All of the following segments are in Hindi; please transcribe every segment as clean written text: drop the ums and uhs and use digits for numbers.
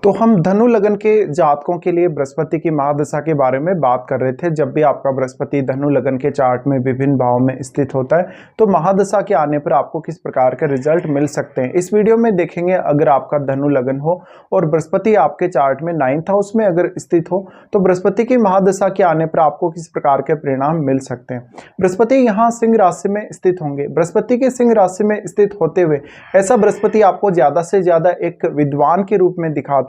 तो हम धनु लगन के जातकों के लिए बृहस्पति की महादशा के बारे में बात कर रहे थे। जब भी आपका बृहस्पति धनु लगन के चार्ट में विभिन्न भाव में स्थित होता है तो महादशा के आने पर आपको किस प्रकार के रिजल्ट मिल सकते हैं, इस वीडियो में देखेंगे। अगर आपका धनु लगन हो और बृहस्पति आपके चार्ट में 9th हाउस में अगर स्थित हो तो बृहस्पति की महादशा के आने पर आपको किस प्रकार के परिणाम मिल सकते हैं। बृहस्पति यहाँ सिंह राशि में स्थित होंगे। बृहस्पति के सिंह राशि में स्थित होते हुए ऐसा बृहस्पति आपको ज्यादा से ज्यादा एक विद्वान के रूप में दिखाता है,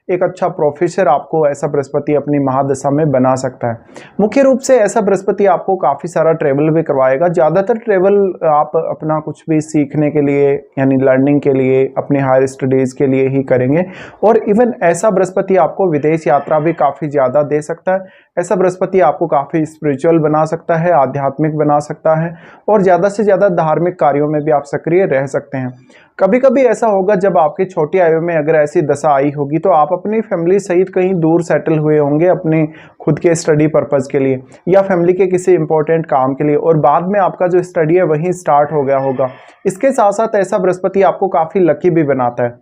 एक अच्छा प्रोफेसर आपको ऐसा बृहस्पति अपनी महादशा में बना सकता है। मुख्य रूप से ऐसा बृहस्पति आपको काफी सारा ट्रेवल भी करवाएगा। ज्यादातर ट्रेवल आप अपना कुछ भी सीखने के लिए यानी लर्निंग के लिए, अपने हायर स्टडीज के लिए ही करेंगे। और इवन ऐसा बृहस्पति आपको विदेश यात्रा भी काफी ज्यादा दे सकता है। ऐसा बृहस्पति आपको काफी स्पिरिचुअल बना सकता है, आध्यात्मिक बना सकता है और ज्यादा से ज्यादा धार्मिक कार्यों में भी आप सक्रिय रह सकते हैं। कभी कभी ऐसा होगा जब आपकी छोटी आयु में अगर ऐसी दशा आई होगी तो आप अपनी फैमिली सहित कहीं दूर सेटल हुए होंगे अपने खुद के स्टडी पर्पस के लिए या फैमिली के किसी इंपॉर्टेंट काम के लिए, और बाद में आपका जो स्टडी है वहीं स्टार्ट हो गया होगा। इसके साथ साथ ऐसा बृहस्पति आपको काफी लकी भी बनाता है।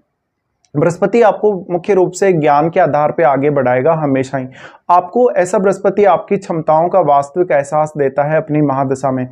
बृहस्पति आपको मुख्य रूप से ज्ञान के आधार पर आगे बढ़ाएगा हमेशा ही। आपको ऐसा बृहस्पति आपकी क्षमताओं का वास्तविक एहसास देता है अपनी महादशा में।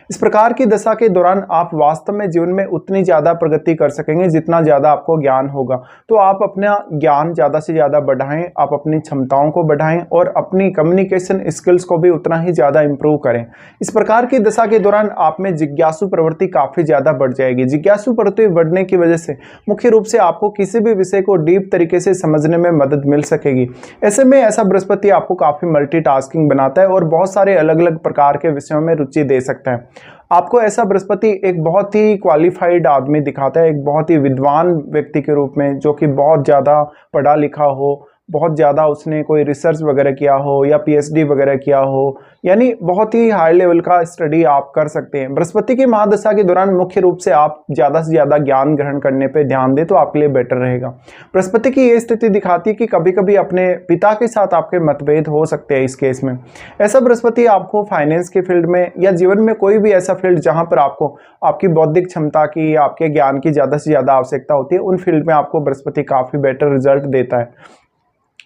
इस प्रकार की दशा के दौरान आप वास्तव में जीवन में उतनी ज्यादा प्रगति कर सकेंगे जितना ज्यादा आपको ज्ञान होगा। तो आप अपना ज्ञान ज्यादा से ज्यादा बढ़ाएं, आप अपनी क्षमताओं को बढ़ाएं और अपनी कम्युनिकेशन स्किल्स को भी उतना ही ज्यादा इंप्रूव करें। इस प्रकार की दशा के दौरान आप में जिज्ञासु प्रवृत्ति काफी ज्यादा बढ़ जाएगी। जिज्ञासु प्रवृत्ति बढ़ने की वजह से मुख्य रूप से आपको किसी भी विषय को डीप तरीके से समझने में मदद मिल सकेगी। ऐसे में ऐसा बृहस्पति आपको काफी मल्टीटास्किंग बनाता है और बहुत सारे अलग अलग प्रकार के विषयों में रुचि दे सकता है। आपको ऐसा बृहस्पति एक बहुत ही क्वालिफाइड आदमी दिखाता है, एक बहुत ही विद्वान व्यक्ति के रूप में, जो कि बहुत ज्यादा पढ़ा लिखा हो, बहुत ज़्यादा उसने कोई रिसर्च वगैरह किया हो या पीएचडी वगैरह किया हो, यानी बहुत ही हाई लेवल का स्टडी आप कर सकते हैं। बृहस्पति की महादशा के दौरान मुख्य रूप से आप ज़्यादा से ज़्यादा ज्ञान ग्रहण करने पे ध्यान दें तो आपके लिए बेटर रहेगा। बृहस्पति की ये स्थिति दिखाती है कि कभी कभी अपने पिता के साथ आपके मतभेद हो सकते हैं। इस केस में ऐसा बृहस्पति आपको फाइनेंस के फील्ड में या जीवन में कोई भी ऐसा फील्ड जहाँ पर आपको आपकी बौद्धिक क्षमता की, आपके ज्ञान की ज़्यादा से ज़्यादा आवश्यकता होती है, उन फील्ड में आपको बृहस्पति काफ़ी बेटर रिजल्ट देता है।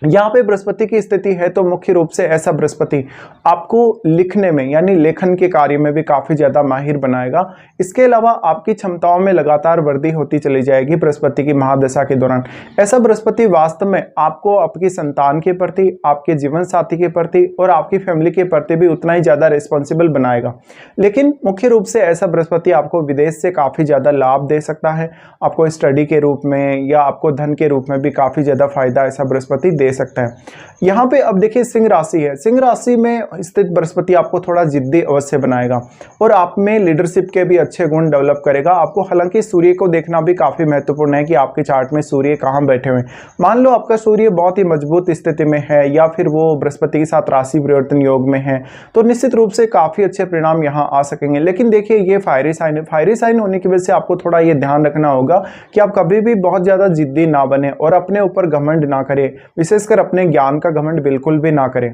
यहाँ पे बृहस्पति की स्थिति है तो मुख्य रूप से ऐसा बृहस्पति आपको लिखने में यानी लेखन के कार्य में भी काफी ज्यादा माहिर बनाएगा। इसके अलावा आपकी क्षमताओं में लगातार वृद्धि होती चली जाएगी बृहस्पति की महादशा के दौरान। ऐसा बृहस्पति वास्तव में आपको आपकी संतान के प्रति, आपके जीवन साथी के प्रति और आपकी फैमिली के प्रति भी उतना ही ज्यादा रिस्पॉन्सिबल बनाएगा। लेकिन मुख्य रूप से ऐसा बृहस्पति आपको विदेश से काफी ज्यादा लाभ दे सकता है। आपको स्टडी के रूप में या आपको धन के रूप में भी काफी ज्यादा फायदा ऐसा बृहस्पति दे सकता है। यहाँ पे अब देखिए सिंह राशि है। सिंह राशि में स्थित बृहस्पति आपको थोड़ा जिद्दी अवश्य बनाएगा और आप में लीडरशिप के भी अच्छे गुण डेवलप करेगा। आपको हालांकि सूर्य को देखना भी काफी महत्वपूर्ण है कि आपके चार्ट में सूर्य कहाँ बैठे हुए। मान लो आपका सूर्य बहुत ही मजबूत स्थिति में है या फिर वो बृहस्पति के साथ राशि परिवर्तन योग में है तो निश्चित रूप से काफी अच्छे परिणाम यहाँ आ सकेंगे। लेकिन देखिए ये फायरी साइन है। फायरी साइन होने की वजह से आपको थोड़ा ये ध्यान रखना होगा कि आप कभी भी बहुत ज्यादा जिद्दी ना बने और अपने ऊपर घमंड ना करें, विशेषकर अपने ज्ञान का घमंड बिल्कुल भी ना करें।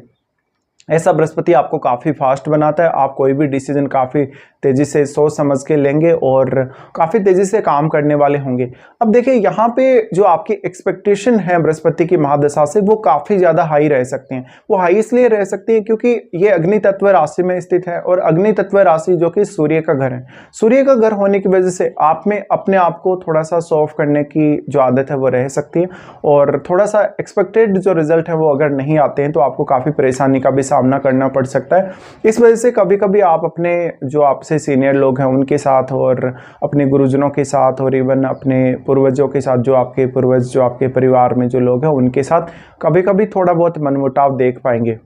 ऐसा बृहस्पति आपको काफ़ी फास्ट बनाता है। आप कोई भी डिसीजन काफ़ी तेज़ी से सोच समझ के लेंगे और काफ़ी तेज़ी से काम करने वाले होंगे। अब देखिए यहाँ पे जो आपकी एक्सपेक्टेशन है बृहस्पति की महादशा से वो काफ़ी ज़्यादा हाई रह सकते हैं। वो हाई इसलिए रह सकती है क्योंकि ये अग्नि तत्व राशि में स्थित है और अग्नि तत्व राशि जो कि सूर्य का घर है। सूर्य का घर होने की वजह से आप में अपने आप को थोड़ा सा शो ऑफ करने की जो आदत है वो रह सकती है और थोड़ा सा एक्सपेक्टेड जो रिजल्ट है वो अगर नहीं आते हैं तो आपको काफ़ी परेशानी का भी सामना करना पड़ सकता है। इस वजह से कभी कभी आप अपने जो आपसे सीनियर लोग हैं उनके साथ और अपने गुरुजनों के साथ और इवन अपने पूर्वजों के साथ, जो आपके पूर्वज जो आपके परिवार में जो लोग हैं उनके साथ कभी कभी थोड़ा बहुत मनमुटाव देख पाएंगे।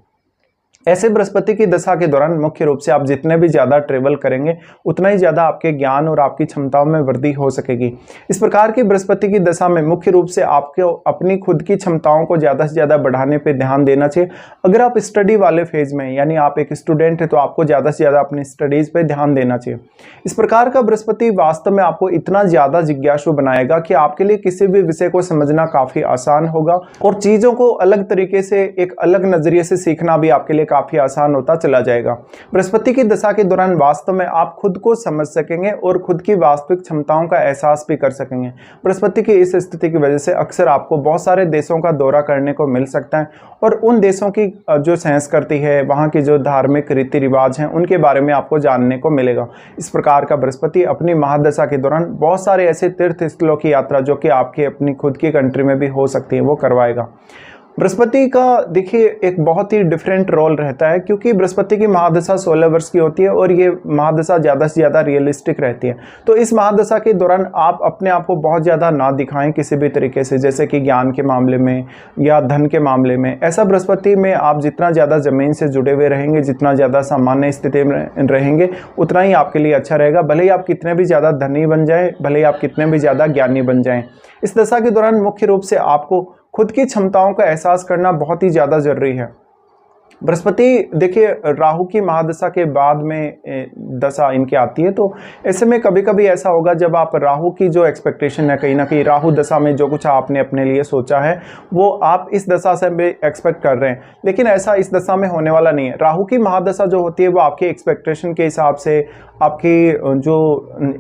ऐसे बृहस्पति की दशा के दौरान मुख्य रूप से आप जितने भी ज़्यादा ट्रेवल करेंगे उतना ही ज़्यादा आपके ज्ञान और आपकी क्षमताओं में वृद्धि हो सकेगी। इस प्रकार की बृहस्पति की दशा में मुख्य रूप से आपको अपनी खुद की क्षमताओं को ज़्यादा से ज़्यादा बढ़ाने पे ध्यान देना चाहिए। अगर आप स्टडी वाले फेज में यानी आप एक स्टूडेंट है तो आपको ज़्यादा से ज़्यादा अपनी स्टडीज़ पर ध्यान देना चाहिए। इस प्रकार का बृहस्पति वास्तव में आपको इतना ज़्यादा जिज्ञासु बनाएगा कि आपके लिए किसी भी विषय को समझना काफ़ी आसान होगा और चीज़ों को अलग तरीके से, एक अलग नज़रिए से सीखना भी आपके लिए काफ़ी आसान होता चला जाएगा। बृहस्पति की दशा के दौरान वास्तव में आप खुद को समझ सकेंगे और खुद की वास्तविक क्षमताओं का एहसास भी कर सकेंगे। बृहस्पति की इस स्थिति की वजह से अक्सर आपको बहुत सारे देशों का दौरा करने को मिल सकता है और उन देशों की जो संस्कृति है, वहाँ की जो धार्मिक रीति रिवाज हैं, उनके बारे में आपको जानने को मिलेगा। इस प्रकार का बृहस्पति अपनी महादशा के दौरान बहुत सारे ऐसे तीर्थ स्थलों की यात्रा जो कि आपकी अपनी खुद की कंट्री में भी हो सकती है, वो करवाएगा। बृहस्पति का देखिए एक बहुत ही डिफरेंट रोल रहता है, क्योंकि बृहस्पति की महादशा 16 वर्ष की होती है और ये महादशा ज़्यादा से ज़्यादा रियलिस्टिक रहती है। तो इस महादशा के दौरान आप अपने आप को बहुत ज़्यादा ना दिखाएं किसी भी तरीके से, जैसे कि ज्ञान के मामले में या धन के मामले में। ऐसा बृहस्पति में आप जितना ज़्यादा ज़मीन से जुड़े हुए रहेंगे, जितना ज़्यादा सामान्य स्थिति में रहेंगे, उतना ही आपके लिए अच्छा रहेगा। भले ही आप कितने भी ज़्यादा धनी बन जाएँ, भले ही आप कितने भी ज़्यादा ज्ञानी बन जाएँ। इस दशा के दौरान मुख्य रूप से आपको खुद की क्षमताओं का एहसास करना बहुत ही ज़्यादा ज़रूरी है। बृहस्पति देखिए राहु की महादशा के बाद में दशा इनकी आती है, तो ऐसे में कभी कभी ऐसा होगा जब आप राहु की जो एक्सपेक्टेशन है, कहीं ना कहीं राहु दशा में जो कुछ आपने अपने लिए सोचा है वो आप इस दशा से भी एक्सपेक्ट कर रहे हैं, लेकिन ऐसा इस दशा में होने वाला नहीं है। राहु की महादशा जो होती है वो आपके एक्सपेक्टेशन के हिसाब से, आपकी जो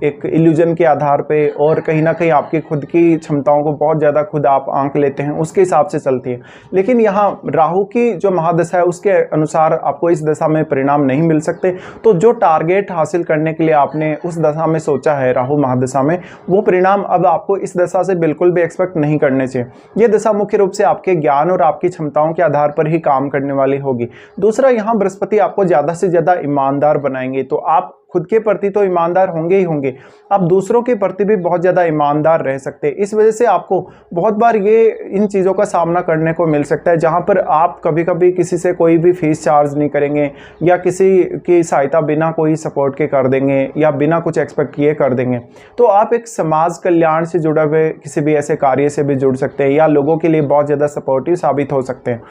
एक इल्यूजन के आधार पे और कहीं ना कहीं आपकी खुद की क्षमताओं को बहुत ज़्यादा खुद आप आंक लेते हैं, उसके हिसाब से चलती है। लेकिन यहाँ राहु की जो महादशा है उसके अनुसार आपको इस दशा में परिणाम नहीं मिल सकते। तो जो टारगेट हासिल करने के लिए आपने उस दशा में सोचा है राहु महादशा में, वो परिणाम अब आपको इस दशा से बिल्कुल भी एक्सपेक्ट नहीं करने चाहिए। ये दशा मुख्य रूप से आपके ज्ञान और आपकी क्षमताओं के आधार पर ही काम करने वाली होगी। दूसरा, यहाँ बृहस्पति आपको ज़्यादा से ज़्यादा ईमानदार बनाएंगे, तो आप खुद के प्रति तो ईमानदार होंगे ही होंगे, आप दूसरों के प्रति भी बहुत ज़्यादा ईमानदार रह सकते हैं। इस वजह से आपको बहुत बार ये इन चीज़ों का सामना करने को मिल सकता है, जहाँ पर आप कभी कभी किसी से कोई भी फीस चार्ज नहीं करेंगे या किसी की सहायता बिना कोई सपोर्ट के कर देंगे या बिना कुछ एक्सपेक्ट किए कर देंगे। तो आप एक समाज कल्याण से जुड़े हुए किसी भी ऐसे कार्य से भी जुड़ सकते हैं या लोगों के लिए बहुत ज़्यादा सपोर्टिव साबित हो सकते हैं।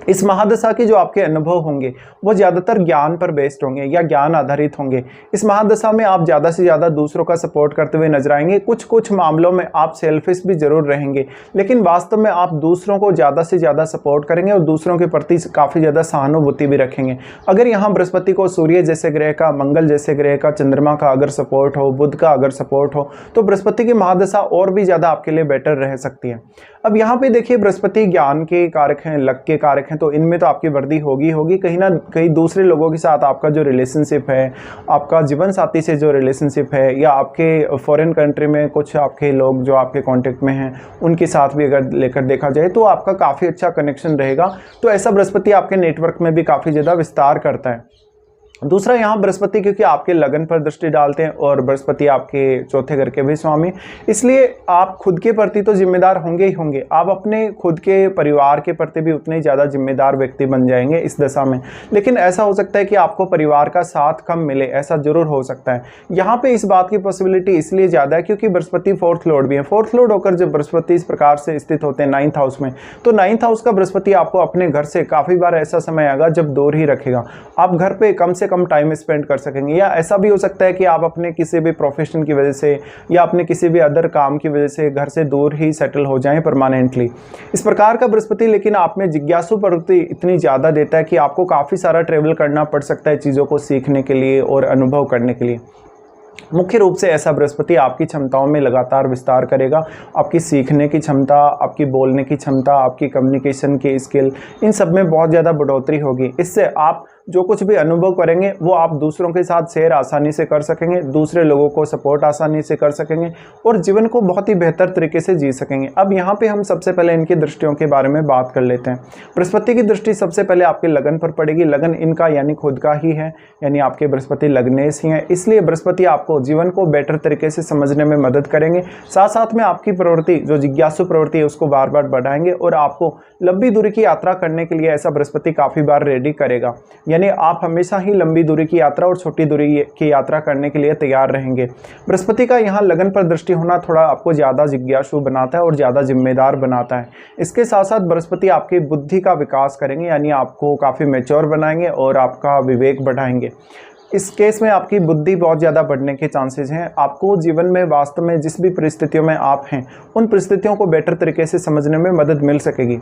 इस महादशा के जो आपके अनुभव होंगे वो ज़्यादातर ज्ञान पर बेस्ड होंगे या ज्ञान आधारित होंगे। इस महादशा में आप ज़्यादा से ज़्यादा दूसरों का सपोर्ट करते हुए नजर आएंगे। कुछ मामलों में आप सेल्फिश भी जरूर रहेंगे, लेकिन वास्तव में आप दूसरों को ज़्यादा से ज़्यादा सपोर्ट करेंगे और दूसरों के प्रति काफ़ी ज़्यादा सहानुभूति भी रखेंगे। अगर यहाँ बृहस्पति को सूर्य जैसे ग्रह का, मंगल जैसे ग्रह का, चंद्रमा का अगर सपोर्ट हो, बुध का अगर सपोर्ट हो, तो बृहस्पति की महादशा और भी ज़्यादा आपके लिए बेटर रह सकती है। अब यहाँ पे देखिए बृहस्पति ज्ञान के कारक हैं, लक के कारक हैं, तो इनमें तो आपकी वृद्धि होगी। कहीं ना कहीं दूसरे लोगों के साथ आपका जो रिलेशनशिप है, आपका जीवन साथी से जो रिलेशनशिप है, या आपके फॉरेन कंट्री में कुछ आपके लोग जो आपके कांटेक्ट में हैं उनके साथ भी अगर लेकर देखा जाए तो आपका काफ़ी अच्छा कनेक्शन रहेगा। तो ऐसा बृहस्पति आपके नेटवर्क में भी काफ़ी ज़्यादा विस्तार करता है। दूसरा, यहाँ बृहस्पति क्योंकि आपके लगन पर दृष्टि डालते हैं और बृहस्पति आपके चौथे घर के भी स्वामी, इसलिए आप खुद के प्रति तो जिम्मेदार होंगे ही होंगे, आप अपने खुद के परिवार के प्रति भी उतने ही ज़्यादा जिम्मेदार व्यक्ति बन जाएंगे इस दशा में। लेकिन ऐसा हो सकता है कि आपको परिवार का साथ कम मिले, ऐसा जरूर हो सकता है। यहाँ पे इस बात की पॉसिबिलिटी इसलिए ज़्यादा है क्योंकि बृहस्पति फोर्थ लॉर्ड भी है। फोर्थ लॉर्ड होकर जब बृहस्पति इस प्रकार से स्थित होते हैं 9th हाउस में, तो 9th हाउस का बृहस्पति आपको अपने घर से काफ़ी बार ऐसा समय आएगा जब दूर ही रखेगा। आप घर पे कम से कम टाइम स्पेंड कर सकेंगे, या ऐसा भी हो सकता है कि आप अपने किसी भी प्रोफेशन की वजह से या अपने किसी भी अदर काम की वजह से घर से दूर ही सेटल हो जाएं परमानेंटली। इस प्रकार का बृहस्पति लेकिन आप में जिज्ञासु प्रवृत्ति इतनी ज़्यादा देता है कि आपको काफ़ी सारा ट्रेवल करना पड़ सकता है चीज़ों को सीखने के लिए और अनुभव करने के लिए। मुख्य रूप से ऐसा बृहस्पति आपकी क्षमताओं में लगातार विस्तार करेगा। आपकी सीखने की क्षमता, आपकी बोलने की क्षमता, आपकी कम्युनिकेशन की स्किल, इन सब में बहुत ज़्यादा बढ़ोतरी होगी। इससे आप जो कुछ भी अनुभव करेंगे वो आप दूसरों के साथ शेयर आसानी से कर सकेंगे, दूसरे लोगों को सपोर्ट आसानी से कर सकेंगे और जीवन को बहुत ही बेहतर तरीके से जी सकेंगे। अब यहाँ पे हम सबसे पहले इनकी दृष्टियों के बारे में बात कर लेते हैं। बृहस्पति की दृष्टि सबसे पहले आपके लगन पर पड़ेगी। लगन इनका यानी खुद का ही है, यानी आपके बृहस्पति लग्नेश ही हैं, इसलिए बृहस्पति आपको जीवन को बेटर तरीके से समझने में मदद करेंगे। साथ साथ में आपकी प्रवृत्ति जो जिज्ञासु प्रवृत्ति है उसको बार बार बढ़ाएंगे और आपको लंबी दूरी की यात्रा करने के लिए ऐसा बृहस्पति काफ़ी बार रेडी करेगा। यानी आप हमेशा ही लंबी दूरी की यात्रा और छोटी दूरी की यात्रा करने के लिए तैयार रहेंगे। बृहस्पति का यहाँ लगन पर दृष्टि होना थोड़ा आपको ज़्यादा जिज्ञासु बनाता है और ज़्यादा जिम्मेदार बनाता है। इसके साथ साथ बृहस्पति आपकी बुद्धि का विकास करेंगे, यानी आपको काफ़ी मैच्योर बनाएंगे और आपका विवेक बढ़ाएंगे। इस केस में आपकी बुद्धि बहुत ज़्यादा बढ़ने के चांसेस हैं। आपको जीवन में वास्तव में जिस भी परिस्थितियों में आप हैं उन परिस्थितियों को बेटर तरीके से समझने में मदद मिल सकेगी।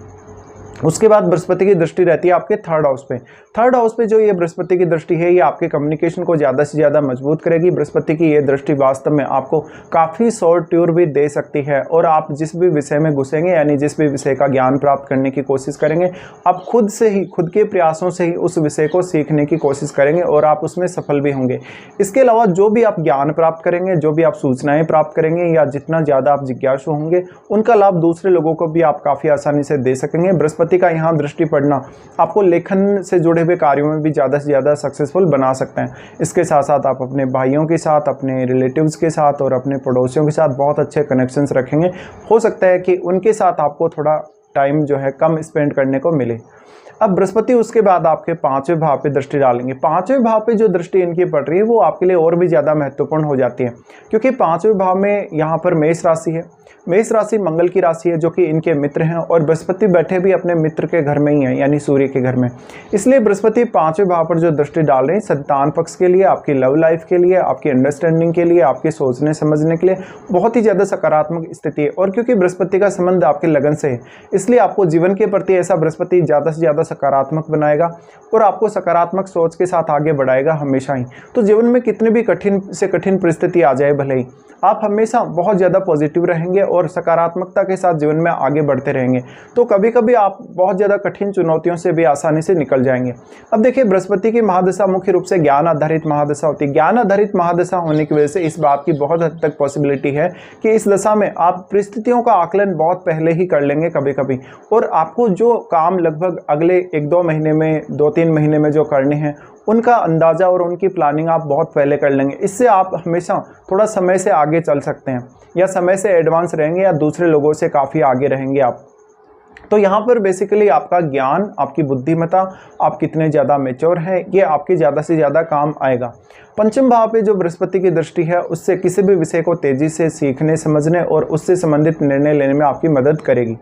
उसके बाद बृहस्पति की दृष्टि रहती है आपके थर्ड हाउस पे। थर्ड हाउस पे जो ये बृहस्पति की दृष्टि है, ये आपके कम्युनिकेशन को ज़्यादा से ज़्यादा मजबूत करेगी। बृहस्पति की ये दृष्टि वास्तव में आपको काफ़ी शॉर्ट टूर भी दे सकती है, और आप जिस भी विषय में घुसेंगे, यानी जिस भी विषय का ज्ञान प्राप्त करने की कोशिश करेंगे, आप खुद से ही, खुद के प्रयासों से ही उस विषय को सीखने की कोशिश करेंगे और आप उसमें सफल भी होंगे। इसके अलावा जो भी आप ज्ञान प्राप्त करेंगे, जो भी आप सूचनाएँ प्राप्त करेंगे, या जितना ज़्यादा आप जिज्ञासु होंगे, उनका लाभ दूसरे लोगों को भी आप काफ़ी आसानी से दे सकेंगे। बृहस्पति का यहाँ दृष्टि पड़ना आपको लेखन से जुड़े हुए कार्यों में भी ज़्यादा से ज़्यादा सक्सेसफुल बना सकते हैं। इसके साथ साथ आप अपने भाइयों के साथ, अपने रिलेटिव्स के साथ और अपने पड़ोसियों के साथ बहुत अच्छे कनेक्शंस रखेंगे। हो सकता है कि उनके साथ आपको थोड़ा टाइम जो है कम स्पेंड करने को मिले। अब बृहस्पति उसके बाद आपके 5वें भाव पे दृष्टि डालेंगे। 5वें भाव पे जो दृष्टि इनकी पड़ रही है वो आपके लिए और भी ज़्यादा महत्वपूर्ण हो जाती है, क्योंकि 5वें भाव में यहाँ पर मेष राशि है। मेष राशि मंगल की राशि है, जो कि इनके मित्र हैं, और बृहस्पति बैठे भी अपने मित्र के घर में ही है, यानी सूर्य के घर में। इसलिए बृहस्पति 5वें भाव पर जो दृष्टि डाल रहे हैं, संतान पक्ष के लिए, आपकी लव लाइफ के लिए, आपकी अंडरस्टैंडिंग के लिए, आपके सोचने समझने के लिए बहुत ही ज़्यादा सकारात्मक स्थिति है। और क्योंकि बृहस्पति का संबंध आपके लगन से है, इसलिए आपको जीवन के प्रति ऐसा बृहस्पति ज़्यादा से ज़्यादा सकारात्मक बनाएगा और आपको सकारात्मक सोच के साथ आगे बढ़ाएगा हमेशा ही। तो जीवन में कितनी भी कठिन से कठिन परिस्थिति आ जाए भले ही, आप हमेशा बहुत ज़्यादा पॉजिटिव रहेंगे और सकारात्मकता के साथ जीवन में आगे बढ़ते रहेंगे। तो कभी कभी आप बहुत ज़्यादा कठिन चुनौतियों से भी आसानी से निकल जाएंगे। अब देखिए, बृहस्पति की महादशा मुख्य रूप से ज्ञान आधारित महादशा होती है। ज्ञान आधारित महादशा होने की वजह से इस बात की बहुत हद तक पॉसिबिलिटी है कि इस दशा में आप परिस्थितियों का आकलन बहुत पहले ही कर लेंगे कभी कभी, और आपको जो काम लगभग अगले 1-2 महीने में, 2-3 महीने में जो करने हैं, उनका अंदाज़ा और उनकी प्लानिंग आप बहुत पहले कर लेंगे। इससे आप हमेशा थोड़ा समय से आगे चल सकते हैं, या समय से एडवांस रहेंगे, या दूसरे लोगों से काफ़ी आगे रहेंगे आप। तो यहाँ पर बेसिकली आपका ज्ञान, आपकी बुद्धिमत्ता, आप कितने ज़्यादा मैच्योर हैं, ये आपके ज़्यादा से ज़्यादा काम आएगा। पंचम भाव पे जो बृहस्पति की दृष्टि है, उससे किसी भी विषय को तेज़ी से सीखने, समझने और उससे संबंधित निर्णय लेने में आपकी मदद करेगी।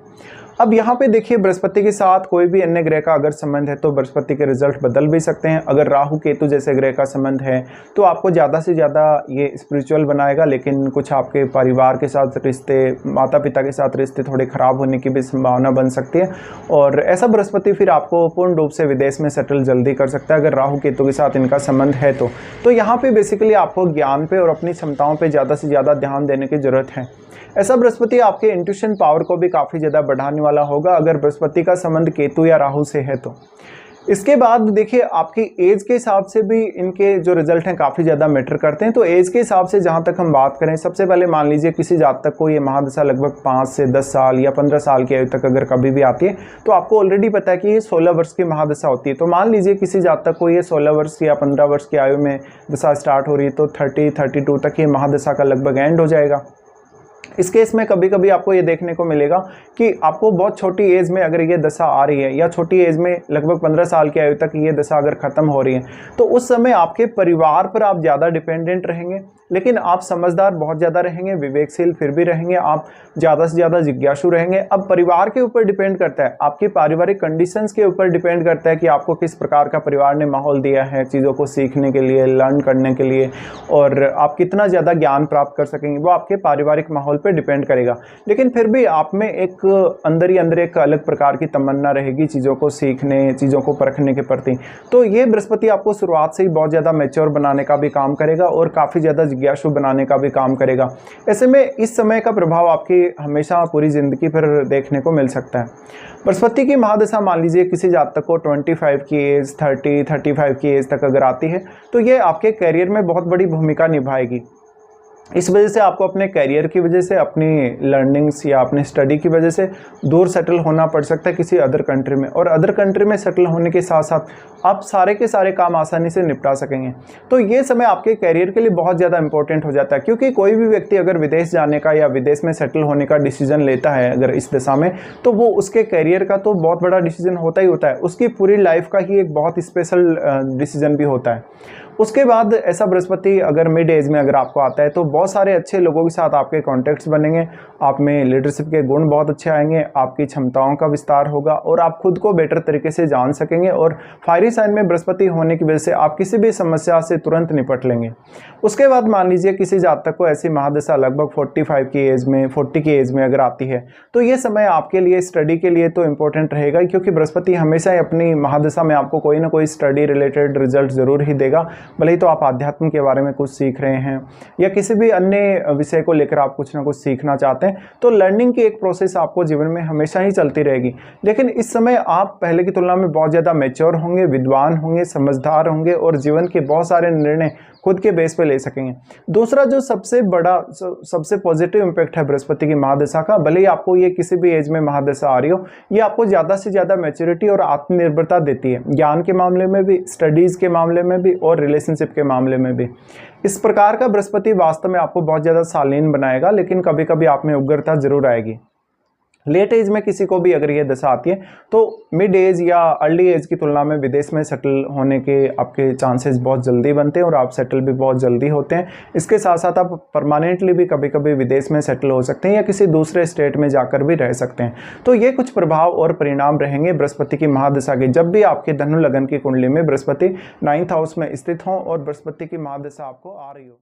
अब यहाँ पे देखिए, बृहस्पति के साथ कोई भी अन्य ग्रह का अगर संबंध है तो बृहस्पति के रिजल्ट बदल भी सकते हैं। अगर राहु केतु जैसे ग्रह का संबंध है तो आपको ज़्यादा से ज़्यादा ये स्पिरिचुअल बनाएगा, लेकिन कुछ आपके परिवार के साथ रिश्ते, माता पिता के साथ रिश्ते थोड़े ख़राब होने की भी संभावना बन सकती है। और ऐसा बृहस्पति फिर आपको पूर्ण रूप से विदेश में सेटल जल्दी कर सकता है, अगर राहु केतु के साथ इनका संबंध है तो यहाँ पर बेसिकली आपको ज्ञान पर और अपनी क्षमताओं पर ज़्यादा से ज़्यादा ध्यान देने की ज़रूरत है। ऐसा बृहस्पति आपके इंट्यूशन पावर को भी काफ़ी ज़्यादा बढ़ाने वाला होगा, अगर बृहस्पति का संबंध केतु या राहु से है तो। इसके बाद देखिए, आपकी एज के हिसाब से भी इनके जो रिजल्ट हैं काफ़ी ज़्यादा मैटर करते हैं। तो एज के हिसाब से जहाँ तक हम बात करें, सबसे पहले मान लीजिए किसी जातक को ये महादशा लगभग 5 से 10 साल या 15 साल की आयु तक अगर कभी भी आती है, तो आपको ऑलरेडी पता है कि ये 16 वर्ष की महादशा होती है। तो मान लीजिए किसी जातक को ये 16 वर्ष या 15 वर्ष की आयु में दशा स्टार्ट हो रही है, तो 30-32 तक ये महादशा का लगभग एंड हो जाएगा। इस केस में कभी कभी आपको ये देखने को मिलेगा कि आपको बहुत छोटी एज में अगर ये दशा आ रही है, या छोटी एज में लगभग 15 साल की आयु तक ये दशा अगर ख़त्म हो रही है, तो उस समय आपके परिवार पर आप ज़्यादा डिपेंडेंट रहेंगे, लेकिन आप समझदार बहुत ज़्यादा रहेंगे, विवेकशील फिर भी रहेंगे, आप ज़्यादा से ज़्यादा जिज्ञासु रहेंगे। अब परिवार के ऊपर डिपेंड करता है, आपकी पारिवारिक कंडीशंस के ऊपर डिपेंड करता है कि आपको किस प्रकार का परिवार ने माहौल दिया है चीज़ों को सीखने के लिए, लर्न करने के लिए, और आप कितना ज़्यादा ज्ञान प्राप्त कर सकेंगे, वो आपके पारिवारिक माहौल पे डिपेंड करेगा। लेकिन फिर भी आप में एक अंदर ही अंदर एक अलग प्रकार की तमन्ना रहेगी चीज़ों को सीखने, चीज़ों को परखने के प्रति। तो ये बृहस्पति आपको शुरुआत से ही बहुत ज़्यादा मैच्योर बनाने का भी काम करेगा और काफ़ी ज़्यादा जिज्ञासु बनाने का भी काम करेगा। ऐसे में इस समय का प्रभाव आपकी हमेशा पूरी ज़िंदगी पर देखने को मिल सकता है। बृहस्पति की महादशा मान लीजिए किसी जातक को 25 की एज, 30-35 की एज तक अगर आती है, तो ये आपके करियर में बहुत बड़ी भूमिका निभाएगी। इस वजह से आपको अपने करियर की वजह से, अपनी लर्निंग्स या अपने स्टडी की वजह से दूर सेटल होना पड़ सकता है किसी अदर कंट्री में, और अदर कंट्री में सेटल होने के साथ साथ आप सारे के सारे काम आसानी से निपटा सकेंगे। तो ये समय आपके करियर के लिए बहुत ज़्यादा इंपॉर्टेंट हो जाता है, क्योंकि कोई भी व्यक्ति अगर विदेश जाने का या विदेश में सेटल होने का डिसीजन लेता है अगर इस दिशा में, तो वो उसके करियर का तो बहुत बड़ा डिसीजन होता ही होता है, उसकी पूरी लाइफ का ही एक बहुत स्पेशल डिसीजन भी होता है। उसके बाद ऐसा बृहस्पति अगर मिड एज में अगर आपको आता है, तो बहुत सारे अच्छे लोगों के साथ आपके कॉन्टैक्ट्स बनेंगे, आप में लीडरशिप के गुण बहुत अच्छे आएंगे, आपकी क्षमताओं का विस्तार होगा और आप खुद को बेटर तरीके से जान सकेंगे। और फायरी साइन में बृहस्पति होने की वजह से आप किसी भी समस्या से तुरंत निपट लेंगे। उसके बाद मान लीजिए किसी जातक को ऐसी महादशा लगभग 45 की एज में, 40 की एज में अगर आती है, तो ये समय आपके लिए स्टडी के लिए तो इंपॉर्टेंट रहेगा, क्योंकि बृहस्पति हमेशा ही अपनी महादशा में आपको कोई ना कोई स्टडी रिलेटेड रिजल्ट जरूर ही देगा। भले ही तो आप आध्यात्म के बारे में कुछ सीख रहे हैं या किसी भी अन्य विषय को लेकर आप कुछ ना कुछ सीखना चाहते हैं, तो लर्निंग की एक प्रोसेस आपको जीवन में हमेशा ही चलती रहेगी। लेकिन इस समय आप पहले की तुलना में बहुत ज़्यादा मैच्योर होंगे, विद्वान होंगे, समझदार होंगे और जीवन के बहुत सारे निर्णय खुद के बेस पे ले सकेंगे। दूसरा जो सबसे बड़ा सबसे पॉजिटिव इम्पैक्ट है बृहस्पति की महादशा का, भले ही आपको ये किसी भी एज में महादशा आ रही हो, ये आपको ज़्यादा से ज़्यादा मैच्योरिटी और आत्मनिर्भरता देती है, ज्ञान के मामले में भी, स्टडीज़ के मामले में भी और रिलेशनशिप के मामले में भी। इस प्रकार का बृहस्पति वास्तव में आपको बहुत ज़्यादा शालीन बनाएगा, लेकिन कभी कभी आप में उग्रता जरूर आएगी। लेट एज में किसी को भी अगर ये दशा आती है तो मिड एज या अर्ली एज की तुलना में विदेश में सेटल होने के आपके चांसेस बहुत जल्दी बनते हैं और आप सेटल भी बहुत जल्दी होते हैं। इसके साथ साथ आप परमानेंटली भी कभी कभी विदेश में सेटल हो सकते हैं या किसी दूसरे स्टेट में जाकर भी रह सकते हैं। तो ये कुछ प्रभाव और परिणाम रहेंगे बृहस्पति की महादशा के, जब भी आपके धनु लगन की कुंडली में बृहस्पति 9th हाउस में स्थित हों और बृहस्पति की महादशा आपको आ रही हो।